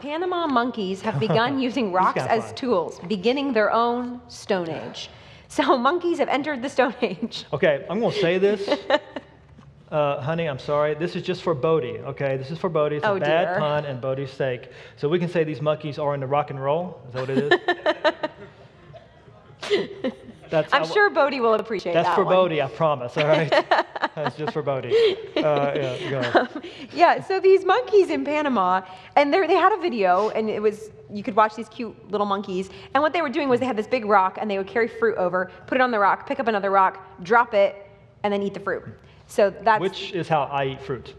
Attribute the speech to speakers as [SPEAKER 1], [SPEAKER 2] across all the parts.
[SPEAKER 1] Panama monkeys have begun using rocks as tools, beginning their own Stone Age. So monkeys have entered the Stone Age.
[SPEAKER 2] Okay, I'm going to say this. Honey, I'm sorry. This is just for Bodie, okay? This is for Bodie. It's a bad pun and Bodie's sake. So we can say these monkeys are into rock and roll. Is that what it is?
[SPEAKER 1] I'm sure Bodie will appreciate that.
[SPEAKER 2] That's for
[SPEAKER 1] one.
[SPEAKER 2] Bodie, I promise, all right? That's just for Bodie. Yeah, go ahead.
[SPEAKER 1] Yeah, so these monkeys in Panama, and they had a video, and it was, you could watch these cute little monkeys, and what they were doing was they had this big rock, and they would carry fruit over, put it on the rock, pick up another rock, drop it, and then eat the fruit. So that's...
[SPEAKER 2] Which is how I eat fruit.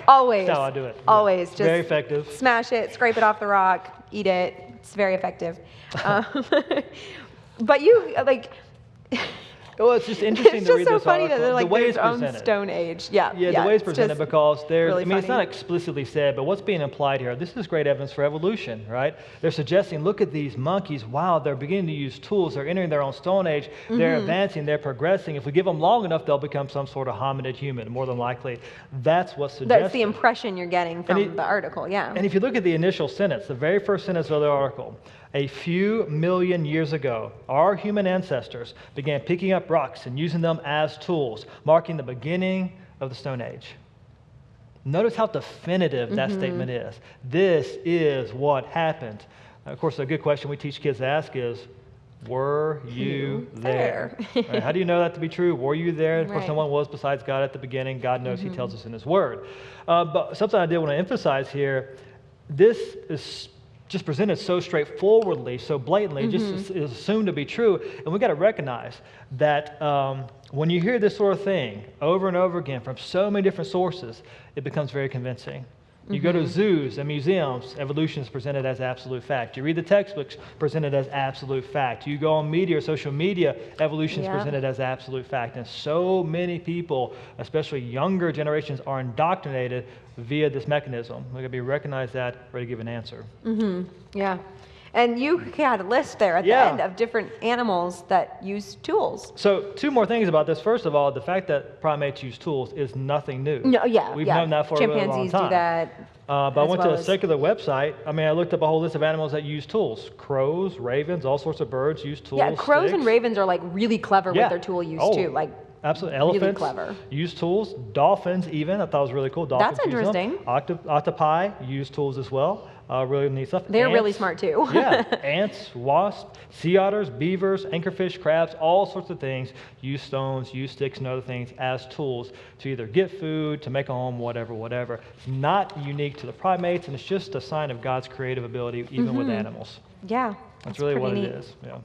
[SPEAKER 1] Always.
[SPEAKER 2] That's how I do it.
[SPEAKER 1] Always.
[SPEAKER 2] Yeah.
[SPEAKER 1] Just
[SPEAKER 2] very effective.
[SPEAKER 1] Smash it, scrape it off the rock, eat it. It's very effective. But you, like...
[SPEAKER 2] Well, it's just interesting to read this article.
[SPEAKER 1] It's just so funny that they're like
[SPEAKER 2] the way it's
[SPEAKER 1] their own
[SPEAKER 2] presented.
[SPEAKER 1] Stone Age. Yeah,
[SPEAKER 2] the way it's presented, because there's,
[SPEAKER 1] really
[SPEAKER 2] I mean, it's
[SPEAKER 1] funny.
[SPEAKER 2] not explicitly said, but what's being implied here, this is great evidence for evolution, right? They're suggesting, look at these monkeys, wow, they're beginning to use tools, they're entering their own Stone Age, they're advancing, they're progressing. If we give them long enough, they'll become some sort of hominid human, more than likely. That's what's suggested.
[SPEAKER 1] That's the impression you're getting from the article, yeah.
[SPEAKER 2] And if you look at the initial sentence, the very first sentence of the article, a few million years ago, our human ancestors began picking up rocks and using them as tools, marking the beginning of the Stone Age. Notice how definitive that statement is. This is what happened. Of course, a good question we teach kids to ask is, were you there? Right, how do you know that to be true? Were you there? Of course, no one was besides God at the beginning. God knows, He tells us in His Word. But something I did want to emphasize here, this is just presented so straightforwardly, so blatantly, just is assumed to be true. And we've got to recognize that when you hear this sort of thing over and over again from so many different sources, it becomes very convincing. You go to zoos and museums, evolution is presented as absolute fact. You read the textbooks, presented as absolute fact. You go on media or social media, evolution is presented as absolute fact. And so many people, especially younger generations, are indoctrinated via this mechanism. We're going to be recognized that, ready to give an answer.
[SPEAKER 1] Yeah. And you had a list there at the end of different animals that use tools.
[SPEAKER 2] So 2 more things about this. First of all, the fact that primates use tools is nothing new.
[SPEAKER 1] No, yeah,
[SPEAKER 2] We've known that for a really long time.
[SPEAKER 1] Chimpanzees do that.
[SPEAKER 2] But I went to a secular website. I mean, I looked up a whole list of animals that use tools. Crows, ravens, all sorts of birds use tools.
[SPEAKER 1] Yeah, crows
[SPEAKER 2] sticks.
[SPEAKER 1] and ravens are like really clever with their tool use too. Like
[SPEAKER 2] absolutely. Elephants
[SPEAKER 1] really clever.
[SPEAKER 2] Use tools. Dolphins even. I thought it was really cool. Dolphins
[SPEAKER 1] That's interesting.
[SPEAKER 2] Octopi use tools as well. Really neat stuff.
[SPEAKER 1] They're really smart too.
[SPEAKER 2] Ants, wasps, sea otters, beavers, anchorfish, crabs, all sorts of things use stones, use sticks and other things as tools to either get food, to make a home, whatever. It's not unique to the primates, and it's just a sign of God's creative ability even with animals.
[SPEAKER 1] Yeah.
[SPEAKER 2] That's really what
[SPEAKER 1] neat.
[SPEAKER 2] it is. Yeah.